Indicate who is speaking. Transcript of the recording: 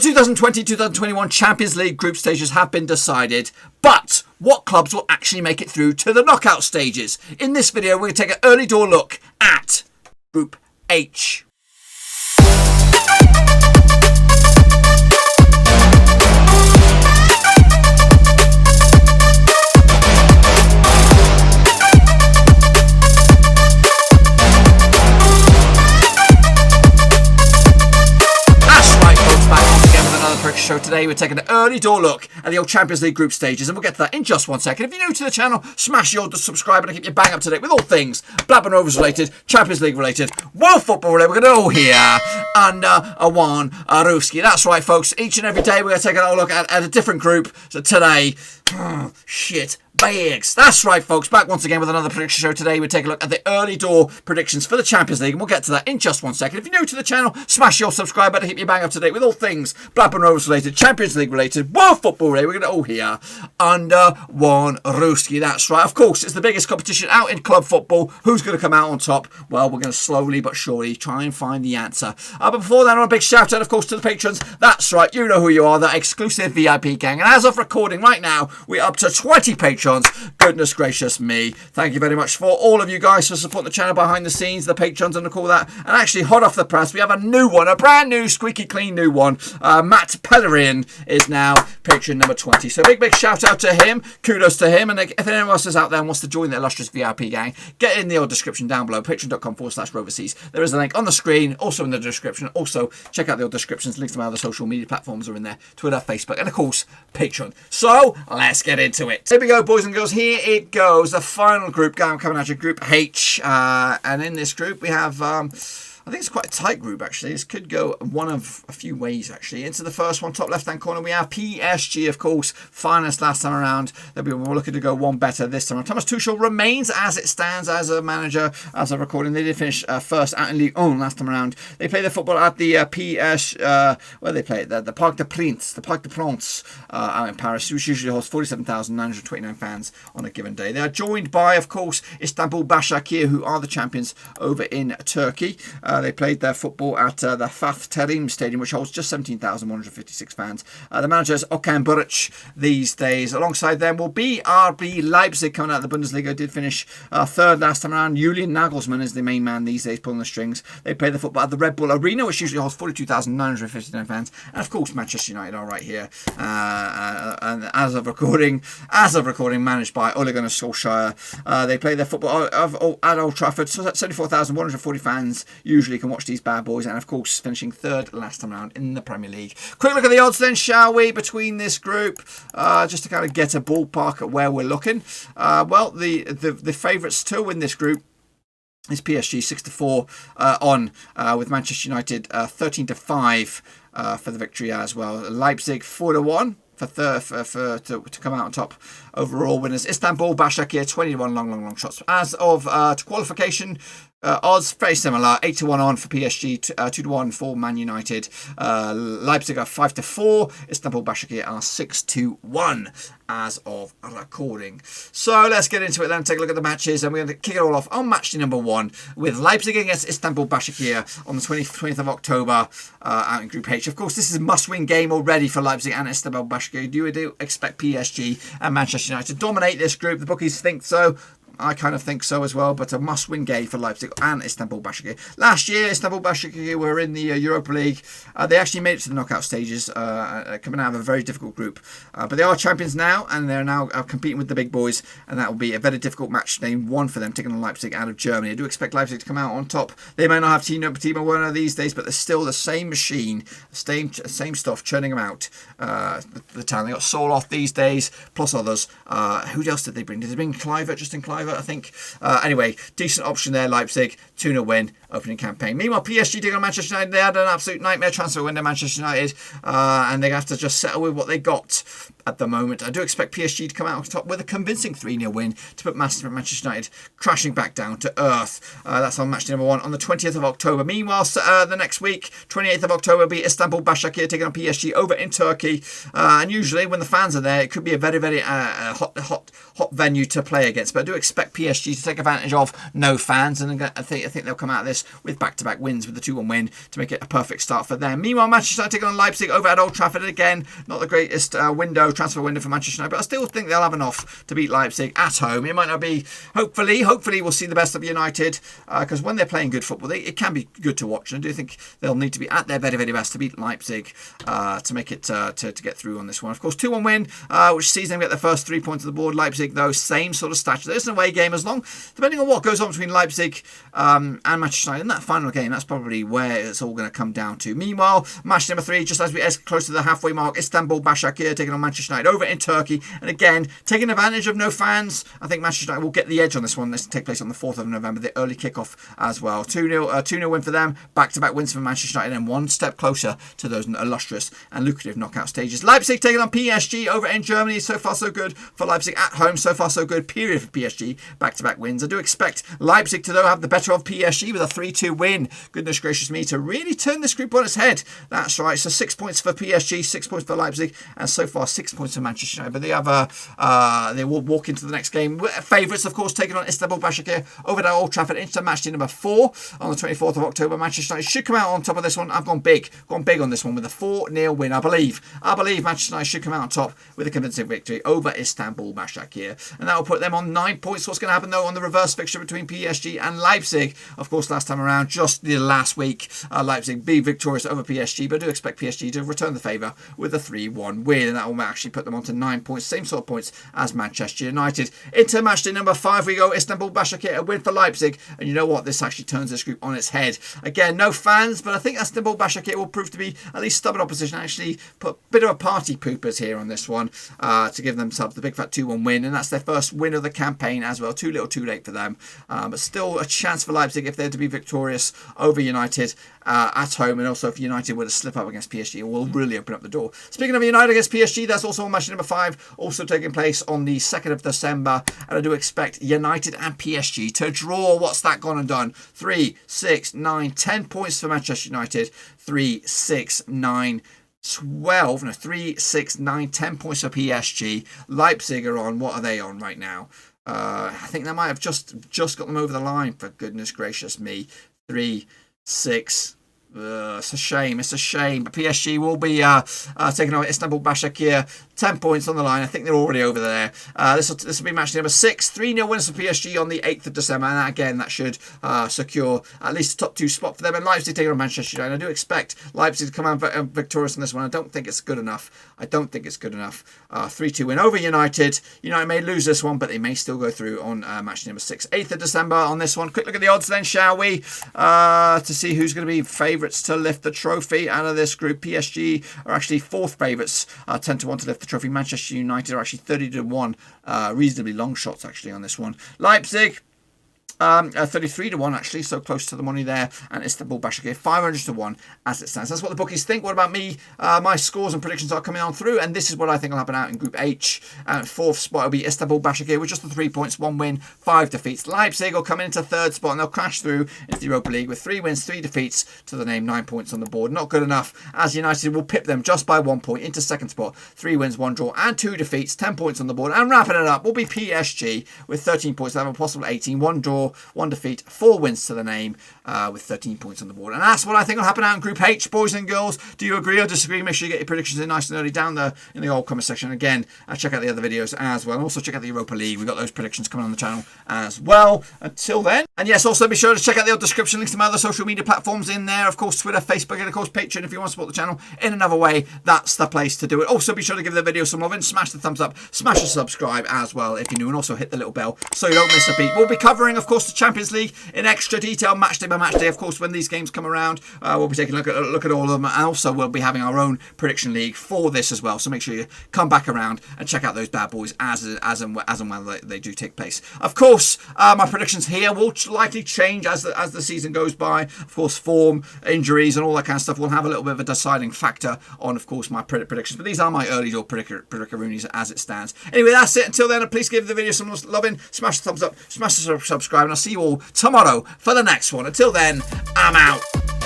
Speaker 1: 2020-2021 Champions League group stages have been decided, but what clubs will actually make it through to the knockout stages? In this video, we're going to take an early door look at Group H. Show today, we're taking an early door look at the old Champions League group stages, and we'll get to that in just 1 second. If you're new to the channel, smash the old subscribe button and keep you bang up to date with all things Blackburn Rovers related, Champions League related, World Football related. We're going to go here under One Ruski. That's right, folks. Each and every day we're going to take a look at a different group. So today, shit bags. That's right, folks. Back once again with another prediction show. Today we take a look at the early door predictions for the Champions League, and we'll get to that in just 1 second. If you're new to the channel, smash your subscribe button to keep you bang up to date with all things Blackburn Rovers related, Champions League related, World Football related. We're going to here under One Ruski. That's right. Of course, it's the biggest competition out in club football. Who's going to come out on top? Well, we're going to slowly but surely try and find the answer. But before that, I want a big shout out, of course, to the patrons. That's right. You know who you are, the exclusive VIP gang. And as of recording right now, we're up to 20 patrons. Goodness gracious me. Thank you very much for all of you guys for supporting the channel behind the scenes, the patrons and all that. And actually, hot off the press, we have a new one, a brand new, squeaky clean new one. Matt Pellerin is now patron number 20. So big shout out to him. Kudos to him. And if anyone else is out there and wants to join the illustrious VIP gang, get in the old description down below, patreon.com/Roverseas. There is a link on the screen, also in the description. Also, check out the old descriptions. Links to my other social media platforms are in there. Twitter, Facebook, and of course, Patreon. So, let's get into it. Here we go, boys and girls. Here it goes. The final group coming out of Group H. And in this group, we have... I think it's quite a tight group, actually. This could go one of a few ways, actually. Into the first one, top left-hand corner, we have PSG, of course, finest last time around. We're looking to go one better this time. Thomas Tuchel remains as it stands as a manager, as of recording. They did finish first out in Ligue 1 last time around. They play their football at the where they play it? The Parc des Princes, out in Paris, which usually holds 47,929 fans on a given day. They are joined by, of course, Istanbul Başakşehir, who are the champions over in Turkey. They played their football at the Fatih Terim Stadium, which holds just 17,156 fans. The manager is Okan Buruk these days. Alongside them will be RB Leipzig, coming out of the Bundesliga. Did finish third last time around. Julian Nagelsmann is the main man these days, pulling the strings. They play the football at the Red Bull Arena, which usually holds 42,959 fans. And of course, Manchester United are right here. And as of recording, managed by Ole Gunnar Solskjaer. They play their football at Old Trafford. So that's 74,140 fans usually can watch these bad boys, and of course finishing third last time around in the Premier League. Quick look at the odds then, shall we, between this group, just to kind of get a ballpark at where we're looking. Well, the favourites to win this group is PSG 6-4 on, with Manchester United 13-5 for the victory as well. Leipzig 4-1 to come out on top. Overall winners Istanbul Başakşehir 21 long shots. As of to qualification odds, very similar. 8-1 on for PSG, 2-1 for Man United. Leipzig are 5-4. Istanbul Başakşehir are 6-1 as of recording. So let's get into it then. Take a look at the matches, and we're going to kick it all off on match day number 1 with Leipzig against Istanbul Başakşehir on the 20th of October out in Group H. Of course, this is a must-win game already for Leipzig and Istanbul Başakşehir. Do you expect PSG and Manchester United to dominate this group? The bookies think so. I kind of think so as well, but a must-win game for Leipzig and Istanbul Başakşehir. Last year, Istanbul Başakşehir were in the Europa League. They actually made it to the knockout stages, coming out of a very difficult group. But they are champions now, and they're now competing with the big boys, and that will be a very difficult match. Name one for them, taking on Leipzig out of Germany. I do expect Leipzig to come out on top. They may not have Timo Werner these days, but they're still the same machine, same stuff, churning them out. The talent. They got Soloth these days, plus others. Who else did they bring? Did they bring Kluivert, Justin Kluivert, I think? Anyway, decent option there, Leipzig. 2-0 win, opening campaign. Meanwhile, PSG taking on Manchester United. They had an absolute nightmare transfer window, Manchester United, and they have to just settle with what they got. at the moment. I do expect PSG to come out on top with a convincing 3-0 win to put Manchester United crashing back down to earth. That's on match day number 1 on the 20th of October. Meanwhile, the next week, 28th of October, will be Istanbul Başakşehir taking on PSG over in Turkey. And usually when the fans are there, it could be a very, very hot venue to play against. But I do expect PSG to take advantage of no fans, and I think they'll come out of this with back-to-back wins with the 2-1 win to make it a perfect start for them. Meanwhile, Manchester United taking on Leipzig over at Old Trafford. Again, not the greatest transfer window for Manchester United, but I still think they'll have enough to beat Leipzig at home. It might not be, hopefully we'll see the best of United, because when they're playing good football, it can be good to watch, and I do think they'll need to be at their very, very best to beat Leipzig to make it to get through on this one. Of course, 2-1 win, which sees them get their first 3 points on the board. Leipzig, though, same sort of stature. There's an away game, as long, depending on what goes on between Leipzig and Manchester United in that final game, that's probably where it's all going to come down to. Meanwhile, match number 3, just as we get close to the halfway mark, Istanbul Başakşehir taking on Manchester United over in Turkey, and again, taking advantage of no fans. I think Manchester United will get the edge on this one. This will take place on the 4th of November, the early kickoff as well. 2-0 win for them, back-to-back wins for Manchester United, and one step closer to those illustrious and lucrative knockout stages. Leipzig taking on PSG over in Germany. So far, so good for Leipzig at home. So far, so good, period, for PSG. Back-to-back wins. I do expect Leipzig to, though, have the better of PSG with a 3-2 win. Goodness gracious me, to really turn this group on its head. That's right. So 6 points for PSG, 6 points for Leipzig, and so far 6 points for Manchester United. But they will walk into the next game. Favourites, of course, taking on Istanbul Başakşehir over at Old Trafford into match day number 4 on the 24th of October. Manchester United should come out on top of this one. I've gone big on this one with a 4-0 win. I believe Manchester United should come out on top with a convincing victory over Istanbul Başakşehir, and that will put them on 9 points. What's going to happen though on the reverse fixture between PSG and Leipzig? Of course, last time around, just the last week, Leipzig be victorious over PSG, but I do expect PSG to return the favour with a 3-1 win, and that will actually put them on to 9 points, same sort of points as Manchester United. Into match day number 5 we go. Istanbul Başakşehir, a win for Leipzig, and you know what? This actually turns this group on its head. Again, no fans, but I think Istanbul Başakşehir will prove to be at least stubborn opposition. Actually put a bit of a party poopers here on this one to give themselves the big fat 2-1 win, and that's their first win of the campaign as well. Too little too late for them, but still a chance for Leipzig if they're to be victorious over United at home, and also if United were to slip up against PSG, it will really open up the door. Speaking of United against PSG, that's also on match number 5, also taking place on the 2nd of December, and I do expect United and PSG to draw. What's that gone and done? 3, 6, 9, 10 points for Manchester United. 3, 6, 9, 12, no, 3, 6, 9, 10 points for PSG. Leipzig are on, what are they on right now? I think they might have just got them over the line, for goodness gracious me. 3, 6, it's a shame. But PSG will be taking over Istanbul Başakşehir. 10 points on the line. I think they're already over there. This will be match number 6. 3-0 wins for PSG on the 8th of December. And again, that should secure at least a top 2 spot for them. And Leipzig taking on Manchester United. I do expect Leipzig to come out victorious in this one. I don't think it's good enough. 3-2 win over United. United may lose this one, but they may still go through on match number 6. 8th of December on this one. Quick look at the odds then, shall we? To see who's going to be favourites to lift the trophy out of this group. PSG are actually 4th favourites, 10-1 to lift the trophy. Manchester United are actually 30-1, reasonably long shots actually on this one. Leipzig 33-1 actually, so close to the money there, and Istanbul Başakşehir 500-1 as it stands. That's what the bookies think. What about me? My scores and predictions are coming on through, and this is what I think will happen out in Group H. 4th spot will be Istanbul Başakşehir with just the 3 points, 1 win, 5 defeats. Leipzig will come into 3rd spot, and they'll crash through into the Europa League with 3 wins, 3 defeats to the name, 9 points on the board. Not good enough, as United will pip them just by 1 point into 2nd spot, 3 wins, 1 draw, and 2 defeats, 10 points on the board. And wrapping it up will be PSG with 13 points. They have a possible 18, 1 draw, 1 defeat, 4 wins to the name, with 13 points on the board. And that's what I think will happen out in Group H, boys and girls. Do you agree or disagree? Make sure you get your predictions in nice and early down there in the old comment section. Again, check out the other videos as well. And also check out the Europa League. We've got those predictions coming on the channel as well. Until then. And yes, also be sure to check out the old description links to my other social media platforms in there. Of course, Twitter, Facebook, and of course, Patreon. If you want to support the channel in another way, that's the place to do it. Also, be sure to give the video some love and smash the thumbs up, smash the subscribe as well if you're new, and also hit the little bell so you don't miss a beat. We'll be covering, of course, course, the Champions League in extra detail, match day by match day. Of course, when these games come around, we'll be taking a look at all of them. And also, we'll be having our own prediction league for this as well. So make sure you come back around and check out those bad boys as and when they do take place. Of course, my predictions here will likely change as the season goes by. Of course, form, injuries, and all that kind of stuff will have a little bit of a deciding factor on, of course, my predictions. But these are my early door predictions as it stands. Anyway, that's it. Until then, please give the video some loving, smash the thumbs up, smash the subscribe, and I'll see you all tomorrow for the next one. Until then, I'm out.